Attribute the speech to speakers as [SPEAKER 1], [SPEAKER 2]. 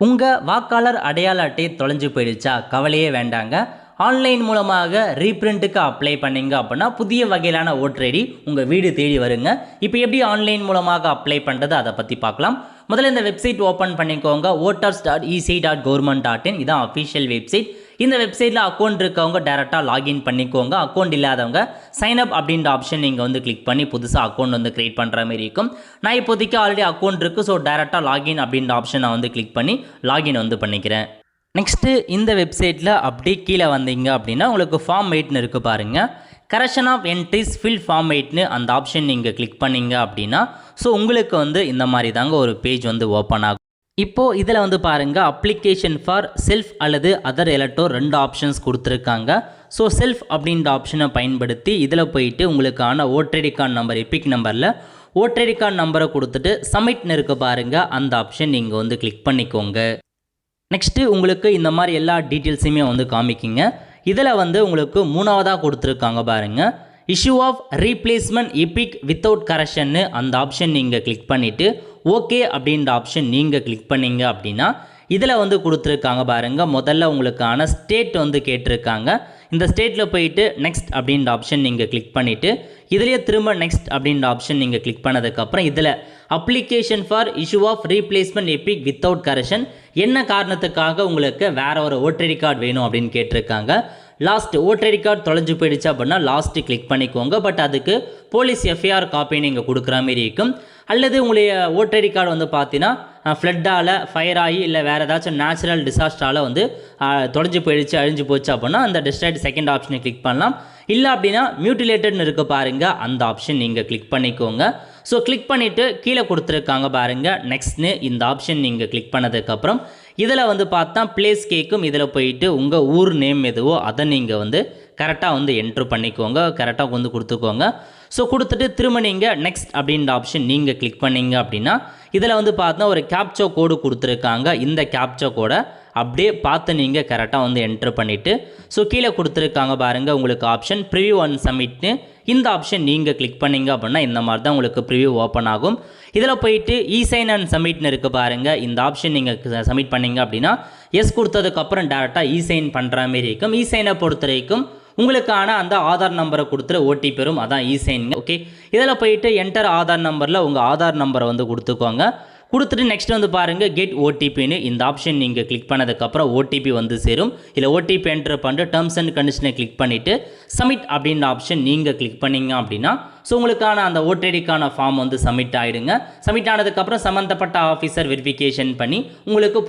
[SPEAKER 1] உங்கள் வாக்காளர் அடையாள அட்டை தொலைஞ்சு போயிடுச்சா? கவலையே வேண்டாங்க. ஆன்லைன் மூலமாக ரீப்ரிண்ட்டுக்கு அப்ளை பண்ணீங்க அப்படின்னா புதிய வகையிலான ஓட்டர் ஐடி உங்கள் வீடு தேடி வருங்க. இப்போ எப்படி ஆன்லைன் மூலமாக அப்ளை பண்ணுறது அதை பற்றி பார்க்கலாம். முதல்ல இந்த வெப்சைட் ஓப்பன் பண்ணிக்கோங்க. voters.ec.government.in இதான் அஃபிஷியல் வெப்சைட். இந்த வெப்சைட்டில் அக்கௌண்ட் இருக்கவங்க டேரெக்டாக லாகின் பண்ணிக்கோங்க. அக்கௌண்ட் இல்லாதவங்க சைன் அப் அப்படின்ற ஆப்ஷன் நீங்கள் வந்து கிளிக் பண்ணி புதுசாக அக்கௌண்ட் வந்து கிரியேட் பண்ணுற மாதிரி இருக்கும். நான் இப்போதைக்கு ஆல்ரெடி அக்கௌண்ட் இருக்குது, ஸோ டேரெக்டாக லாகின் அப்படின்ற ஆப்ஷன் நான் வந்து கிளிக் பண்ணி லாகின் வந்து பண்ணிக்கிறேன். நெக்ஸ்ட்டு இந்த வெப்சைட்டில் அப்படியே கீழே வந்தீங்க அப்படின்னா உங்களுக்கு ஃபார்ம் 8ன்னு இருக்குது பாருங்கள். Correction of entries fill form 8ன்னு அந்த ஆப்ஷன் நீங்கள் கிளிக் பண்ணிங்க அப்படின்னா ஸோ உங்களுக்கு வந்து இந்த மாதிரி தாங்க ஒரு பேஜ் வந்து ஓப்பன் ஆகும். இப்போது இதில் வந்து பாருங்கள், அப்ளிகேஷன் ஃபார் செல்ஃப் அல்லது அதர் எலக்டோர் 2 ஆப்ஷன்ஸ் கொடுத்துருக்காங்க. ஸோ செல்ஃப் அப்படின்ற ஆப்ஷனை பயன்படுத்தி இதில் போயிட்டு உங்களுக்கான voter ID card number EPIC நம்பரில் ஓட்டர் ஐடி கார்டு நம்பரை கொடுத்துட்டு சப்மிட்னு இருக்க பாருங்கள், அந்த ஆப்ஷன் நீங்கள் வந்து கிளிக் பண்ணிக்கோங்க. நெக்ஸ்ட்டு உங்களுக்கு இந்த மாதிரி எல்லா டீட்டெயில்ஸுமே வந்து காமிக்கிங்க. இதில் வந்து உங்களுக்கு 3வதாக கொடுத்துருக்காங்க பாருங்கள், issue of replacement EPIC without கரெக்ஷன்னு அந்த ஆப்ஷன் நீங்கள் கிளிக் பண்ணிவிட்டு ஓகே அப்படின்ற ஆப்ஷன் நீங்கள் கிளிக் பண்ணிங்க அப்படின்னா இதில் வந்து கொடுத்துருக்காங்க பாருங்கள். முதல்ல உங்களுக்கான ஸ்டேட் வந்து கேட்டிருக்காங்க. இந்த ஸ்டேட்டில் போயிட்டு நெக்ஸ்ட் அப்படின்ற ஆப்ஷன் நீங்கள் கிளிக் பண்ணிவிட்டு இதிலேயே திரும்ப நெக்ஸ்ட் அப்படின்ற ஆப்ஷன் நீங்கள் கிளிக் பண்ணதுக்கப்புறம் இதில் application for issue of replacement EPIC without correction என்ன காரணத்துக்காக உங்களுக்கு வேறு ஒரு ஓட்டர் ஐடி கார்டு வேணும் அப்படின்னு கேட்டிருக்காங்க. லாஸ்ட் ஓட்டர் ஐடி கார்டு தொலைஞ்சு போயிடுச்சு அப்படின்னா லாஸ்ட்டு கிளிக் பண்ணிக்கோங்க. பட் அதுக்கு போலீஸ் எஃப்ஐஆர் காப்பி நீங்கள் கொடுக்குற மாதிரி இருக்கும். அல்லது உங்களுடைய ஓட்டர் ஐடி கார்டு வந்து பார்த்தீங்கன்னா ஃப்ளட்டால் ஃபயர் ஆகி இல்லை வேறு ஏதாச்சும் நேச்சுரல் டிசாஸ்டரால் வந்து தொலைஞ்சு போயிடுச்சு அழிஞ்சு போச்சு அப்படின்னா அந்த டிஸ்ட்ராக்ட் செகண்ட் ஆப்ஷனை கிளிக் பண்ணலாம். இல்லை அப்படின்னா மியூட்டிலேட்டட்னு இருக்க பாருங்கள், அந்த ஆப்ஷன் நீங்கள் கிளிக் பண்ணிக்கோங்க. ஸோ கிளிக் பண்ணிவிட்டு கீழே கொடுத்துருக்காங்க பாருங்கள் நெக்ஸ்ட்னு இந்த ஆப்ஷன் நீங்கள் கிளிக் பண்ணதுக்கப்புறம் இதில் வந்து பார்த்தா பிளேஸ் கேட்கும். இதில் போயிட்டு உங்கள் ஊர் நேம் எதுவோ அதை நீங்கள் வந்து கரெக்டாக வந்து என்ட்ரு பண்ணிக்கோங்க, கரெக்டாக வந்து கொடுத்துக்கோங்க. ஸோ கொடுத்துட்டு திரும்ப நீங்கள் நெக்ஸ்ட் அப்படின்ற ஆப்ஷன் நீங்கள் கிளிக் பண்ணிங்க அப்படின்னா இதில் வந்து பார்த்தா ஒரு கேப்சா கோடு கொடுத்துருக்காங்க. இந்த கேப்சா கோடை அப்படியே பார்த்து நீங்கள் கரெக்டாக வந்து என்ட்ரு பண்ணிவிட்டு ஸோ கீழே கொடுத்துருக்காங்க பாருங்கள் உங்களுக்கு ஆப்ஷன் ப்ரிவ்யூ அண்ட் சப்மிட்னு இந்த ஆப்ஷன் நீங்கள் கிளிக் பண்ணிங்க அப்படின்னா இந்த மாதிரி தான் உங்களுக்கு ப்ரிவ்யூ ஓப்பன் ஆகும். இதில் போயிட்டு இசைன் அண்ட் சப்மிட்னு இருக்குது பாருங்கள், இந்த ஆப்ஷன் நீங்கள் சப்மிட் பண்ணிங்க அப்படின்னா எஸ் கொடுத்ததுக்கப்புறம் டேரெக்டாக இசைன் பண்ணுற மாரி இருக்கும். இசைனை பொறுத்த வரைக்கும் உங்களுக்கான அந்த ஆதார் நம்பரை கொடுத்துட்டு ஓடிபி வரும், அதான் இசைனுங்க. ஓகே, இதில் போயிட்டு என்டர் ஆதார் நம்பரில் உங்கள் ஆதார் நம்பரை வந்து கொடுத்துக்கோங்க. கொடுத்துட்டு நெக்ஸ்ட் வந்து பாருங்கள் கெட் ஓடிபின்னு இந்த ஆப்ஷன் நீங்கள் கிளிக் பண்ணதுக்கப்புறம் ஓடிபி வந்து சேரும். இல்லை ஓடிபி என்டர் பண்ணிட்டு டேர்ம்ஸ் அண்ட் கண்டிஷனை கிளிக் பண்ணிவிட்டு சப்மிட் அப்படின்ற ஆப்ஷன் நீங்கள் கிளிக் பண்ணிங்க அப்படின்னா ஸோ உங்களுக்கான அந்த ஓட்டர் ஐடிக்கான ஃபார்ம் வந்து சப்மிட் ஆகிடுங்க. சப்மிட் ஆனதுக்கப்புறம் சம்மந்தப்பட்ட ஆஃபீஸர் வெரிஃபிகேஷன் பண்ணி உங்களுக்கு